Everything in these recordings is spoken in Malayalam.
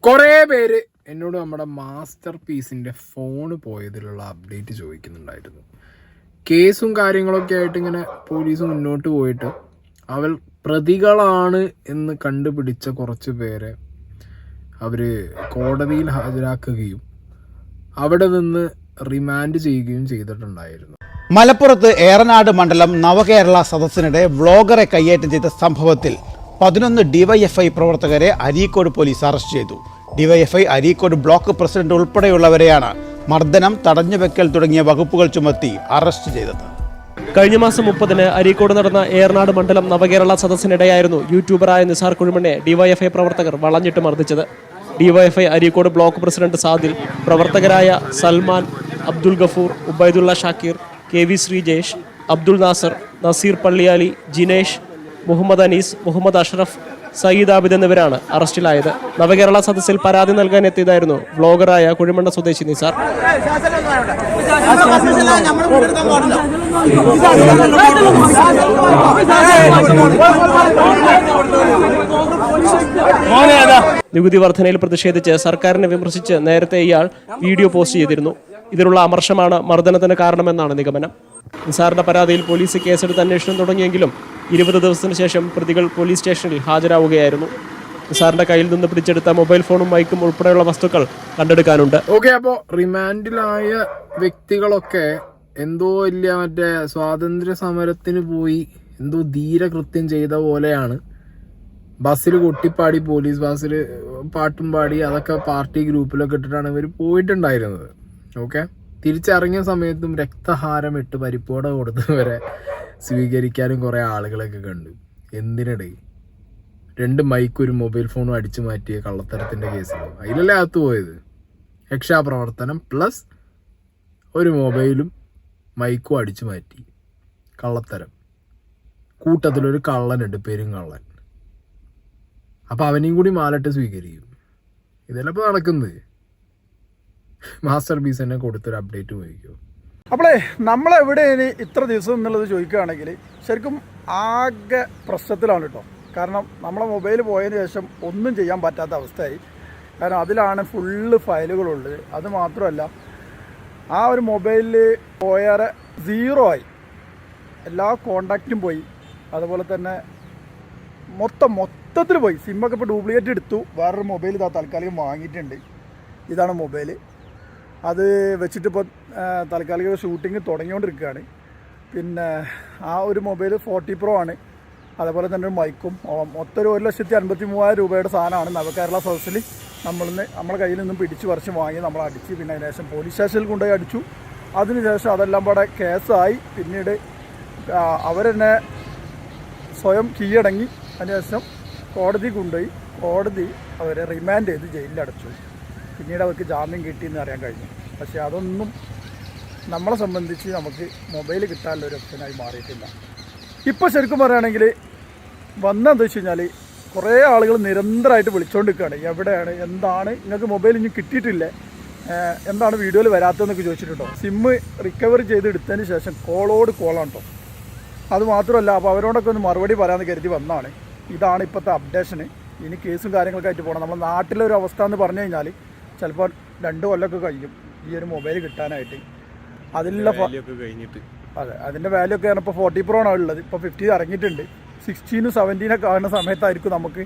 കുറേ പേര് എന്നോട് നമ്മുടെ മാസ്റ്റർ പീസിൻ്റെ ഫോണ് പോയതിലുള്ള അപ്ഡേറ്റ് ചോദിക്കുന്നുണ്ടായിരുന്നു. കേസും കാര്യങ്ങളൊക്കെ ആയിട്ട് ഇങ്ങനെ പോലീസ് മുന്നോട്ട് പോയിട്ട് അവർ പ്രതികളാണ് എന്ന് കണ്ടുപിടിച്ച കുറച്ച് പേരെ അവർ കോടതിയിൽ ഹാജരാക്കുകയും അവിടെ നിന്ന് റിമാൻഡ് ചെയ്യുകയും ചെയ്തിട്ടുണ്ടായിരുന്നു. മലപ്പുറത്ത് ഏറനാട് മണ്ഡലം നവകേരള സദസ്സിനിടെ വ്ളോഗറെ കയ്യേറ്റം ചെയ്ത സംഭവത്തിൽ 11 ഡിവൈഎഫ്ഐ പ്രവർത്തകരെ അരീക്കോട് പോലീസ് അറസ്റ്റ് ചെയ്തു. ഡിവൈഎഫ്ഐ അരീക്കോട് ബ്ലോക്ക് പ്രസിഡന്റ് ഉൾപ്പെടെയുള്ളവരെയാണ് മർദ്ദനം, തടഞ്ഞുവെക്കൽ തുടങ്ങിയ വകുപ്പുകൾ ചുമത്തി അറസ്റ്റ് ചെയ്തത്. കഴിഞ്ഞ മാസം 30-ന് അരീക്കോട് നടന്ന ഏറനാട് മണ്ഡലം നവകേരള സദസ്സിനിടെയായിരുന്നു യൂട്യൂബറായ നിസാർ കുഴിമണ്ണെ ഡിവൈഎഫ്ഐ പ്രവർത്തകർ വളഞ്ഞിട്ട് മർദ്ദിച്ചത്. DYFI Areekode block president Sadil, പ്രവർത്തകരായ സൽമാൻ, അബ്ദുൽ ഗഫൂർ, ഉബൈദുള്ള ഷാക്കിർ, KV ശ്രീജേഷ്, അബ്ദുൾ നാസർ, നസീർ പള്ളിയാലി, ജിനേഷ്, മുഹമ്മദ് അനീസ്, മുഹമ്മദ് അഷ്റഫ്, സയ്യിദ് ആബിദ് എന്നിവരാണ് അറസ്റ്റിലായത്. നവകേരള സദസ്സിൽ പരാതി നൽകാൻ എത്തിയതായിരുന്നു വ്ളോഗറായ കുഴിമണ്ണ സ്വദേശി നിസാർ. നികുതി വർധനയിൽ പ്രതിഷേധിച്ച് സർക്കാരിനെ വിമർശിച്ച് നേരത്തെ ഇയാൾ വീഡിയോ പോസ്റ്റ് ചെയ്തിരുന്നു. ഇതിനുള്ള അമർഷമാണ് മർദ്ദനത്തിന് കാരണമെന്നാണ് നിഗമനം. നിസാറിന്റെ പരാതിയിൽ പോലീസ് കേസെടുത്ത് അന്വേഷണം തുടങ്ങിയെങ്കിലും 20 ദിവസത്തിന് ശേഷം പ്രതികൾ പോലീസ് സ്റ്റേഷനിൽ ഹാജരാവുകയായിരുന്നു. നിസാറിന്റെ കയ്യിൽ നിന്ന് പിടിച്ചെടുത്ത മൊബൈൽ ഫോണും മൈക്കും ഉൾപ്പെടെയുള്ള വസ്തുക്കൾ കണ്ടെടുക്കാനുണ്ട്. അപ്പോൾ റിമാൻഡിലായ വ്യക്തികളൊക്കെ എന്തോ ഇല്ല മറ്റേ സ്വാതന്ത്ര്യ സമരത്തിന് പോയി എന്തോ ധീരകൃത്യം ചെയ്ത പോലെയാണ് ബസ്സിൽ കൊട്ടിപ്പാടി, പോലീസ് ബസ്സിൽ പാട്ടും പാടി, അതൊക്കെ പാർട്ടി ഗ്രൂപ്പിലൊക്കെ ഇട്ടിട്ടാണ് ഇവർ പോയിട്ടുണ്ടായിരുന്നത്. തിരിച്ചിറങ്ങിയ സമയത്തും രക്തഹാരം ഇട്ട് പരിപ്പോടെ കൊടുത്തവരെ സ്വീകരിക്കാനും കുറേ ആളുകളൊക്കെ കണ്ടു. എന്തിനിടെ 2 മൈക്കും 1 മൊബൈൽ ഫോണും അടിച്ചു മാറ്റിയ കള്ളത്തരത്തിൻ്റെ കേസിൽ അതിലല്ലേ അകത്ത് പോയത്. രക്ഷാപ്രവർത്തനം പ്ലസ് 1 മൊബൈലും മൈക്കും അടിച്ചു മാറ്റി, കള്ളത്തരം. കൂട്ടത്തിലൊരു കള്ളനുണ്ട്, പെരുങ്കള്ളൻ. അപ്പം അവനെയും കൂടി മാലട്ട് സ്വീകരിക്കും. ഇതെല്ലാം ഇപ്പോൾ നടക്കുന്നത്. മാസ്റ്റർ പീസ് തന്നെ കൊടുത്തൊരു അപ്ഡേറ്റ് പോയിക്കോ. അപ്പോളേ നമ്മളെവിടെയാണ് ഇത്ര ദിവസം എന്നുള്ളത് ചോദിക്കുകയാണെങ്കിൽ ശരിക്കും ആകെ പ്രശ്നത്തിലാണ് കേട്ടോ. കാരണം നമ്മളെ മൊബൈൽ പോയതിന് ശേഷം ഒന്നും ചെയ്യാൻ പറ്റാത്ത അവസ്ഥയായി. കാരണം അതിലാണ് ഫുള്ള് ഫയലുകളുള്ളത്. അത് മാത്രമല്ല, ആ ഒരു മൊബൈലിൽ പോയാറെ 0 ആയി, എല്ലാ കോണ്ടാക്റ്റും പോയി. അതുപോലെ തന്നെ മൊത്തത്തിൽ പോയി. സിമ്മൊക്കെ ഇപ്പോൾ ഡ്യൂപ്ലിക്കേറ്റ് എടുത്തു. വേറൊരു മൊബൈൽ ഇതാ താൽക്കാലികം വാങ്ങിയിട്ടുണ്ട്. ഇതാണ് മൊബൈൽ. അത് വെച്ചിട്ടിപ്പോൾ താൽക്കാലിക ഷൂട്ടിങ് തുടങ്ങിക്കൊണ്ടിരിക്കുകയാണ്. പിന്നെ ആ ഒരു മൊബൈൽ 40 Pro ആണ്. അതുപോലെ തന്നെ ഒരു മൈക്കും. മൊത്തം 1,53,000 രൂപയുടെ സാധനമാണ് നവകേരള സദസ്സിൽ നമ്മളെ കയ്യിൽ നിന്നും പിടിച്ച് പറിച്ച് വാങ്ങി നമ്മൾ അടിച്ച്. പിന്നെ അതിന് ശേഷം പോലീസ് സ്റ്റേഷനിൽ കൊണ്ടുപോയി അടിച്ചു. അതിനുശേഷം അതെല്ലാം കൂടെ കേസായി. പിന്നീട് അവരെന്നെ സ്വയം കീഴടങ്ങി. അതിനുശേഷം കോടതി കൊണ്ടുപോയി. കോടതി അവരെ റിമാൻഡ് ചെയ്ത് ജയിലിലടച്ചു. പിന്നീട് അവർക്ക് ജാമ്യം കിട്ടിയെന്ന് അറിയാൻ കഴിഞ്ഞു. പക്ഷേ അതൊന്നും നമ്മളെ സംബന്ധിച്ച് നമുക്ക് മൊബൈൽ കിട്ടാനുള്ളൊരു ഓപ്ഷനായി മാറിയിട്ടില്ല. ഇപ്പോൾ ശരിക്കും പറയുകയാണെങ്കിൽ വന്നതെന്ന് വെച്ച് കഴിഞ്ഞാൽ കുറേ ആളുകൾ നിരന്തരമായിട്ട് വിളിച്ചുകൊണ്ടിരിക്കുകയാണ്. എവിടെയാണ്, എന്താണ്, നിങ്ങൾക്ക് മൊബൈൽ ഇനി കിട്ടിയിട്ടില്ലേ, എന്താണ് വീഡിയോയിൽ വരാത്തതെന്നൊക്കെ ചോദിച്ചിട്ടുണ്ടോ. സിമ്മ് റിക്കവറി ചെയ്തെടുത്തതിന് ശേഷം കോളോട് കോളാണ് കേട്ടോ. അതുമാത്രമല്ല, അപ്പോൾ അവരോടൊക്കെ ഒന്ന് മറുപടി പറയാമെന്ന് കരുതി വന്നതാണ്. ഇതാണ് ഇപ്പോഴത്തെ അപ്ഡേഷന്. ഇനി കേസും കാര്യങ്ങളൊക്കെ ആയിട്ട് പോകണം. നമ്മുടെ നാട്ടിലൊരു അവസ്ഥ എന്ന് പറഞ്ഞു കഴിഞ്ഞാൽ ചിലപ്പോൾ 2 കൊല്ലമൊക്കെ കഴിയും ഈ ഒരു മൊബൈൽ കിട്ടാനായിട്ട്. അതിലുള്ള അതെ, അതിൻ്റെ വാല്യൂ ഒക്കെ ഇപ്പോൾ 40 Pro ആണ് ഉള്ളത്. ഇപ്പോൾ 50 ഇറങ്ങിയിട്ടുണ്ട്. 16, 17 കാണുന്ന സമയത്തായിരിക്കും നമുക്ക്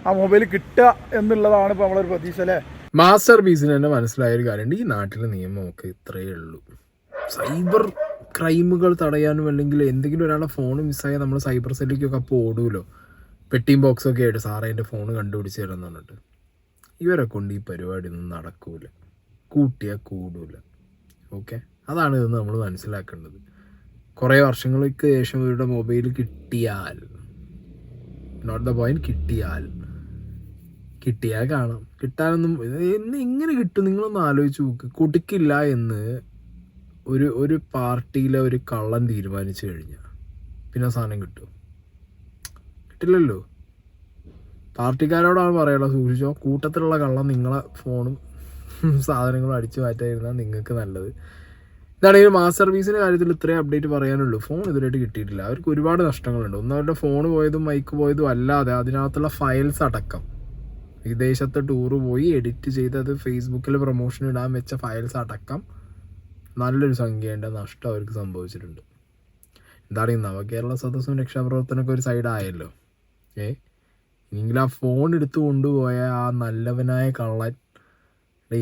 ആ മൊബൈൽ കിട്ടുക എന്നുള്ളതാണ് ഇപ്പോൾ നമ്മളൊരു പ്രതീക്ഷ അല്ലേ. മാസ്റ്റർ പീസിന് തന്നെ മനസ്സിലായൊരു കാര്യമുണ്ട്. ഈ നാട്ടിലെ നിയമമൊക്കെ ഇത്രയേ ഉള്ളൂ. സൈബർ ക്രൈമുകൾ തടയാനും അല്ലെങ്കിൽ എന്തെങ്കിലും ഒരാളുടെ ഫോൺ മിസ്സായാൽ നമ്മൾ സൈബർ സെല്ലിലേക്കൊക്കെ അപ്പോൾ ഓടുമല്ലോ, പെട്ടിയും ബോക്സൊക്കെ ആയിട്ട് സാറേ എൻ്റെ ഫോൺ കണ്ടുപിടിച്ച് തരാമെന്ന് പറഞ്ഞിട്ട്. ഇവരെ കൊണ്ട് ഈ പരിപാടി ഒന്നും നടക്കൂല, കൂട്ടിയാൽ കൂടൂല. അതാണ് ഇതെന്ന് നമ്മൾ മനസ്സിലാക്കേണ്ടത്. കുറേ വർഷങ്ങൾക്ക് ശേഷം ഇവരുടെ മൊബൈൽ കിട്ടിയാൽ, നോട്ട് ദ പോയിന്റ്, കിട്ടിയാൽ കാണാം. കിട്ടാനൊന്നും എങ്ങനെ കിട്ടും നിങ്ങളൊന്ന് ആലോചിച്ച് നോക്ക്. കുടിക്കില്ല എന്ന് ഒരു പാർട്ടിയിലെ ഒരു കള്ളൻ തീരുമാനിച്ചു കഴിഞ്ഞാൽ പിന്നെ സാധനം കിട്ടുമോ? കിട്ടില്ലല്ലോ. പാർട്ടിക്കാരോടാണ് പറയാനുള്ളത്, സൂക്ഷിച്ചോ. കൂട്ടത്തിലുള്ള കള്ളം നിങ്ങളെ ഫോണും സാധനങ്ങളും അടിച്ചു മാറ്റാതിരുന്നാൽ നിങ്ങൾക്ക് നല്ലത്. ഇതാണ് ഈ മാസ്റ്റർ പീസിൻ്റെ കാര്യത്തിൽ ഇത്രയും അപ്ഡേറ്റ് പറയാനുള്ളൂ. ഫോൺ ഇതുവരെയായിട്ട് കിട്ടിയിട്ടില്ല. അവർക്ക് ഒരുപാട് നഷ്ടങ്ങളുണ്ട്. ഒന്ന് അവരുടെ ഫോൺ പോയതും മൈക്ക് പോയതും അല്ലാതെ അതിനകത്തുള്ള ഫയൽസ് അടക്കം വിദേശത്തെ ടൂറ് പോയി എഡിറ്റ് ചെയ്ത് അത് ഫേസ്ബുക്കിൽ പ്രൊമോഷൻ ഇടാൻ വെച്ച ഫയൽസ് അടക്കം നല്ലൊരു സംഖ്യേൻ്റെ നഷ്ടം അവർക്ക് സംഭവിച്ചിട്ടുണ്ട്. എന്താണ് ഈ നവകേരള സദസ്സും രക്ഷാപ്രവർത്തനമൊക്കെ ഒരു സൈഡായല്ലോ. എങ്കിൽ ആ ഫോൺ എടുത്ത് കൊണ്ടുപോയ ആ നല്ലവനായ കള്ളൻ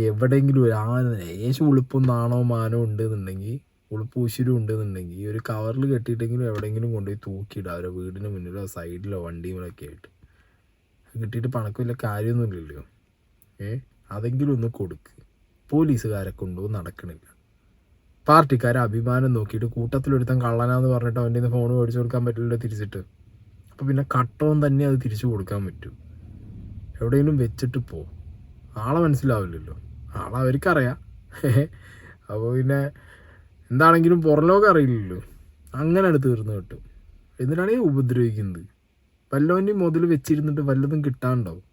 എവിടെയെങ്കിലും ലേശം ഉളുപ്പും നാണോ മാനോ ഉണ്ടെന്നുണ്ടെങ്കിൽ, ഉളുപ്പ് ഉശിരും ഉണ്ടെന്നുണ്ടെങ്കിൽ ഒരു കവറിൽ കെട്ടിയിട്ടെങ്കിലും എവിടെയെങ്കിലും കൊണ്ടുപോയി തൂക്കിയിടുക. അവരുടെ വീടിന് മുന്നിലോ സൈഡിലോ വണ്ടികളൊക്കെ ആയിട്ട്. കിട്ടിയിട്ട് പണക്കമില്ല കാര്യമൊന്നുമില്ലല്ലോ. അതെങ്കിലും ഒന്ന് കൊടുക്ക്. പോലീസുകാരെ കൊണ്ടുപോകും നടക്കണില്ല. പാർട്ടിക്കാരെ അഭിമാനം നോക്കിയിട്ട് കൂട്ടത്തിലൊരുത്തൻ കള്ളനാന്ന് പറഞ്ഞിട്ട് അവൻ്റെ നിന്ന് ഫോൺ മേടിച്ചു കൊടുക്കാൻ പറ്റില്ലല്ലോ തിരിച്ചിട്ട്. അപ്പോൾ പിന്നെ കട്ടവും തന്നെ അത് തിരിച്ചു കൊടുക്കാൻ പറ്റൂ. എവിടെയെങ്കിലും വെച്ചിട്ട് പോ. ആളെ മനസ്സിലാവില്ലല്ലോ. ആളെ അവർക്കറിയാം. അപ്പോൾ പിന്നെ എന്താണെങ്കിലും പുറലോകം അറിയില്ലല്ലോ. അങ്ങനെ അടുത്ത് തീർന്നു കിട്ടും. എന്തിനാണ് ഈ ഉപദ്രവിക്കുന്നത്? വല്ലോൻ്റെയും മുതൽ വെച്ചിരുന്നിട്ട് വല്ലതും കിട്ടാനുണ്ടാവും.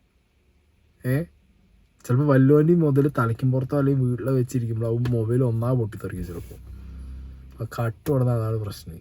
ചിലപ്പോൾ വല്ലോൻ്റെയും മുതൽ തലയ്ക്കും പുറത്തോ അല്ലെങ്കിൽ വീട്ടിലോ വെച്ചിരിക്കുമ്പോൾ മൊബൈൽ ഒന്നാ പൊട്ടിത്തെറിക്കും ചിലപ്പോൾ. കട്ട് കൊടുത്താൽ അതാണ് പ്രശ്നം.